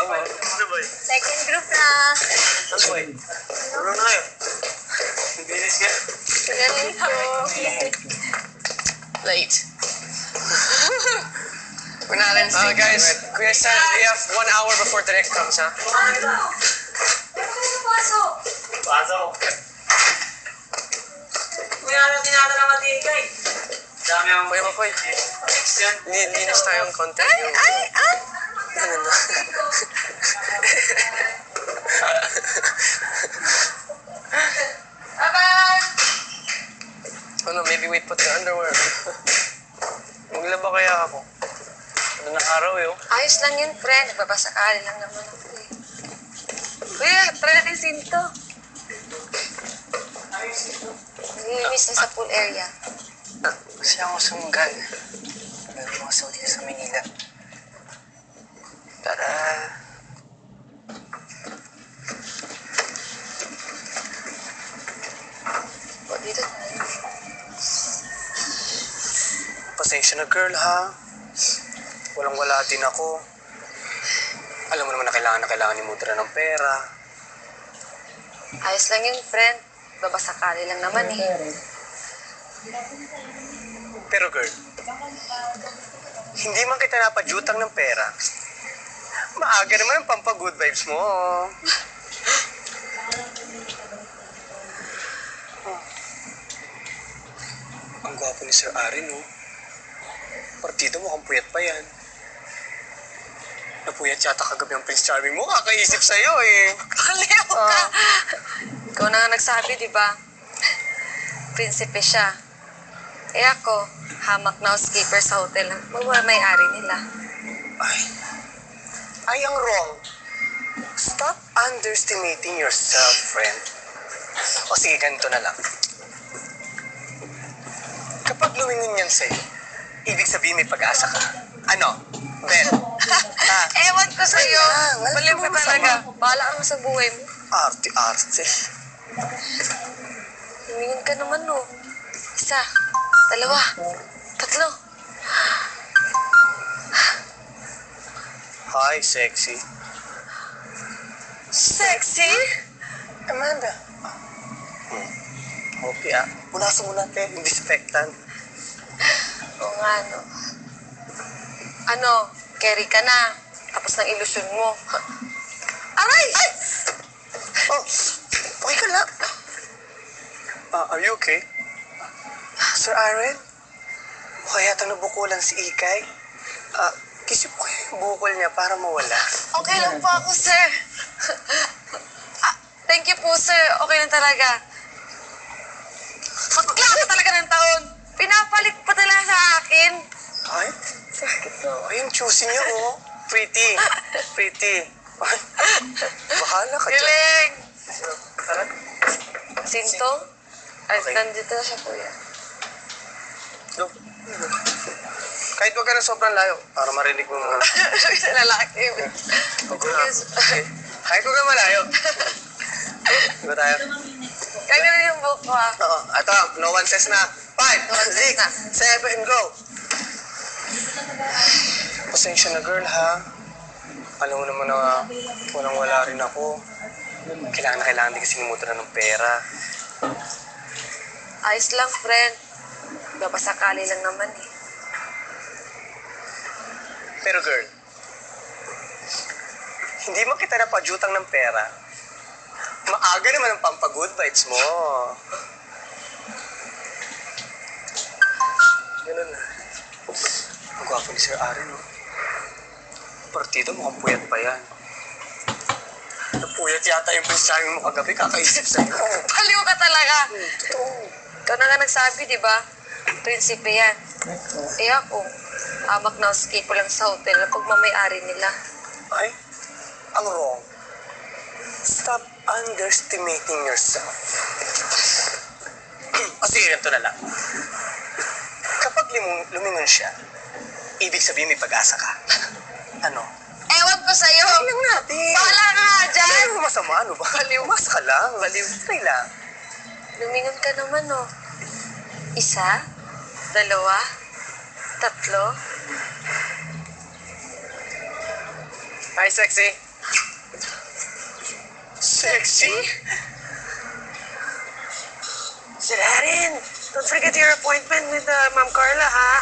Ano boy? Second group na. Ano boy? Ano na kayo? Bilis ka. Ganito. Late. We're not in sync. Guys, Kuya said we have 1 hour before the next comes, ha? Pasok. Kuya, ano tinatala natin kay? Dami ang... Kuya Makoy, linis tayong konti. Ano na? Oh no, maybe wait, put the underwear. Maglaba kaya ako. Ano ng araw yun? Ayos lang yun, friend. Nagbabasakali lang naman ako eh. Kuya, try natin sinto. Nililinis na sa pool area. Kasi ako sumunggal. Meron mga saw dito sa Manila. Para... O, dito tayo. Pasensya na girl ha. Walang-wala din ako. Alam mo naman na kailangan ni Mudra ng pera. Ayos lang yun, friend. Babasakali lang naman eh. Pero girl, hindi man kita napadyutang ng pera. Maaga naman ang pampa-good vibes mo. Ang gwapo ni Sir Arin, no? Partido mukhang puyat pa yan. Napuyat yata kagabi ang Prince Charming mo. Kakaisip sa'yo eh. Kaliw ka! Ikaw na nga nagsabi, di ba? Prinsipe siya. Eh ako, hamak na housekeeper sa hotel. May-ari nila. Ay, ang wrong. Stop underestimating yourself, friend. O sige, ganito na lang. Kapag lumingon yan sa'yo, ibig sabihin may pag-asa ka. Ano? Ben? Ewan ko sa'yo. Wala Baliw ka namang talaga. Bahala ka sa buhay mo. Arte-arte. Lumingon ka naman, no. 1, 2, 3. Hi, sexy. Sexy? Amanda. Okay Punasan mo natin, yung disinfectant. Oo nga, no. Ano, carry ka na. Tapos ng ilusyon mo. Aray! Ay! Oh, okay ka lang. Are you okay? Sir Aaron? Mukha yata nabukulan si Ikay. Kisip ko yung bukol niya para mawala. Okay lang po ako, sir. Thank you po, sir. Okay lang talaga. Bakla ka talaga ng taon. Pinapalit pa talaga sa akin. Ay? Sakit to. Ay, yung juicy niya, oh. Pretty. Pretty. Ay, bahala ka dyan. Galing! Tara. Sinto? Ay, Okay. nandito na siya, kuya. Go. Kahit wag ka na sobrang layo, para marinig mo mga... Sa lalaki. Okay. Kahit wag ka malayo. Diba tayo? Kaya na yung book ko, ha? Oo. Ito, no one says na. 5, No one says na. 6, 7, go! Pasensya na girl, ha? Alam mo naman na walang-wala rin ako. Kailangan din kasi ni Mutra ng pera. Ayos lang, friend. Babasakali lang naman, eh. Pero girl, hindi mo kita napadyutang ng pera. Maaga naman ang pampa-good vibes mo. Ganun na. Ang gwapo ni Sir Aaron, no? Partido, mukhang puyat pa yan. Napuyat yata yung Prince Charming mo kagabi, kakaisip sa'yo. Paliw ka talaga. Totoo. Ikaw na nga nagsabi, di ba? Prinsipe yan. Eh ako, amak na housekeeper lang sa hotel na pagmamayari nila. Ay, ang wrong. Stop underestimating yourself. O sige, ganito na lang. Kapag lumingon siya, ibig sabihin may pag-asa ka. Ano? Ewan ko sa'yo. Tingnan natin. Bahala ka nga dyan. Ano masama? Ano ba? Baliw. Mas ka lang. Baliw. Try lang. Lumingon ka naman, no. 1, 2, 3. Hi, sexy. Sexy? Sir Aaron, don't forget your appointment with Ma'am Carla, ha?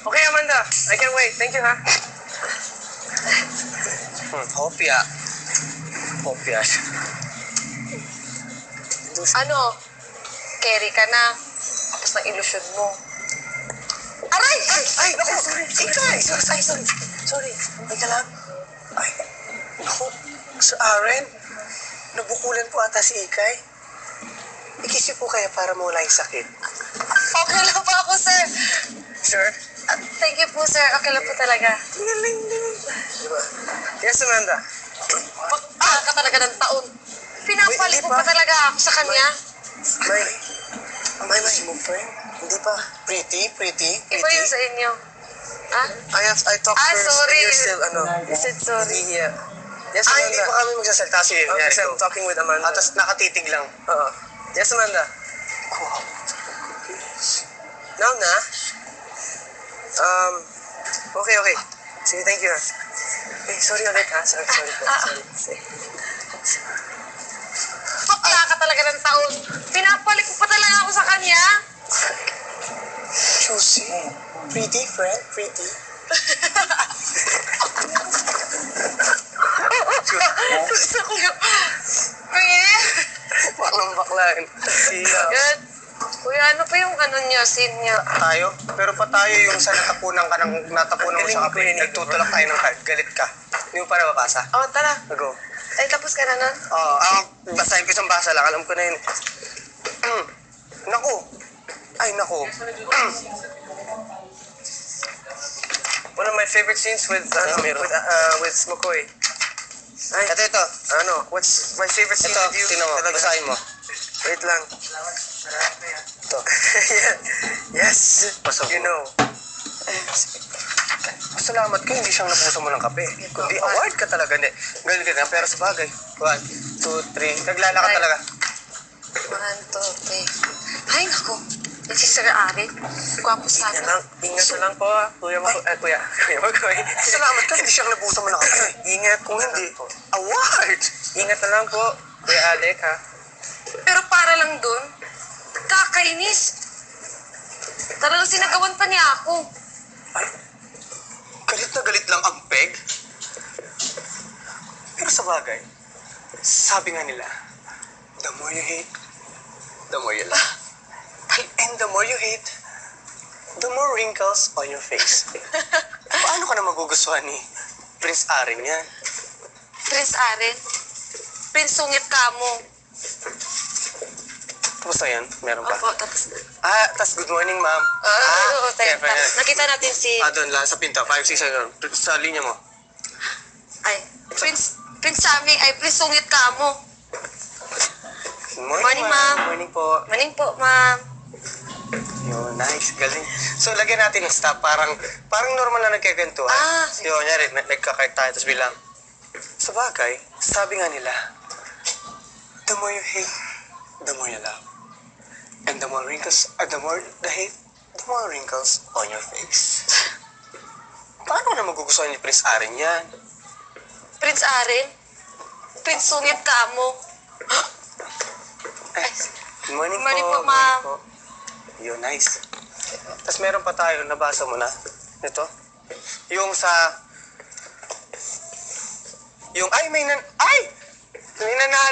Okay, Amanda. I can wait. Thank you, ha? Hopya. Hopya. Ano? Carry ka na. Tapos ng ilusyon mo. Aray! Ay, naku! Ikay! Sorry. Sorry. Ay ka lang. Ay, naku. Sir Aaron, nabukulan po ata si Ikay. Ikisi po kaya para mawala yung sakit. Okay lang po ako, sir. Sir? Thank you po, sir. Okay lang po talaga. Diba? Yes, Amanda. Bakla ka talaga ng taon. Pinapalit Wait, mo di pa ba? talaga ako sa kanya. May mo, friend. Hindi pa. Pretty. Iba yun sa inyo. Ah? I talked Ah, first. sorry. And you're still, You said sorry. Yeah. Yes, Ay, Amanda. hindi pa kami magsasalita. Sige, Okay, nangyari so ko. I'm talking with Amanda. Tapos nakatitig lang. Yes, Amanda. Now na? Okay. Sige, thank you, ha? Hey, sorry ulit, ha? Sorry po. Sorry. Bakla ka talaga ng taon. Pinapalit mo pa talaga ako sa kanya. Juicy. Pretty, friend. Pretty. Gusto ko yung... Kuya. Baklang baklain. Good. Kuya, ano pa yung ano niyo, scene niyo? Tayo? Pero pa tayo yung sa natapunan ka ng natapunan mo Galing sa ko kape. yun, Nagtutulak tayo ng card. Galit ka. Hindi mo pa nababasa. Oh, tara. Go. Ay, tapos ka na nun? Basahin ko isang basa lang. Alam ko na yun. Naku. Ay, naku. One of my favorite scenes with Smokoy. Ay, Ito. what's my favorite scene Ito, with you? sino mo? Talaga? Basahin mo. Wait lang. Ito. Yes. Basa You mo. know. Salamat ka, hindi siyang napuso mo ng kape. Kundi award ka talaga. Hindi. Galing ka na, pero sa bagay. 1, 2, 3. Naglalakad Ay. talaga. 1, 2, 3. Ay, naku. Yan si Sir Arin. Gwapo sana. Ingat na lang po, ha? Kuya Makoy. Salamat ka, hindi siyang napuso mo ng kape. Ingat. Kung hindi, award! Ingat na lang po, Kuya Alec, ha? Pero para lang dun, kakainis. Talagang sinagawan pa niya ako. Ay, galit na galit lang ang peg. Pero sa bagay, sabi nga nila, the more you hate, the more you love. And the more you hate, the more wrinkles on your face. Paano ka na magugustuhan ni Prince Aaron yan? Prince Arin, Prince Sungit ka mo. Tapos na yan? Meron pa? Opo, tapos na. Tas good morning, ma'am. Oo, kaya tayo. pa yan. Nakita natin si... Doon lang sa pinto. 5, 6, 7. Sa linya mo. Ay, Prince Sammy, ay Prince Sungit ka mo. Good morning, Morning, ma'am. Morning po. Maning po, ma'am. Yun, nice. Galing. So, lagyan natin ng stop. Parang normal na nagkagantuhan. Sige. Yun, nyari, nagkakart tayo, tapos bilang. Sa bagay, sabi nga nila, the more you hate, the more you love. And the more the hate, the more wrinkles on your face. Paano na magugustuhan ni Prince Aaron yan? Prince Arin, Prince Sungit ka mo. Good morning, Good morning po. po, ma'am. Good morning po. Yun, nice. Tapos meron pa tayo, nabasa mo na. Ito. Yung sa... Yung, may nanalo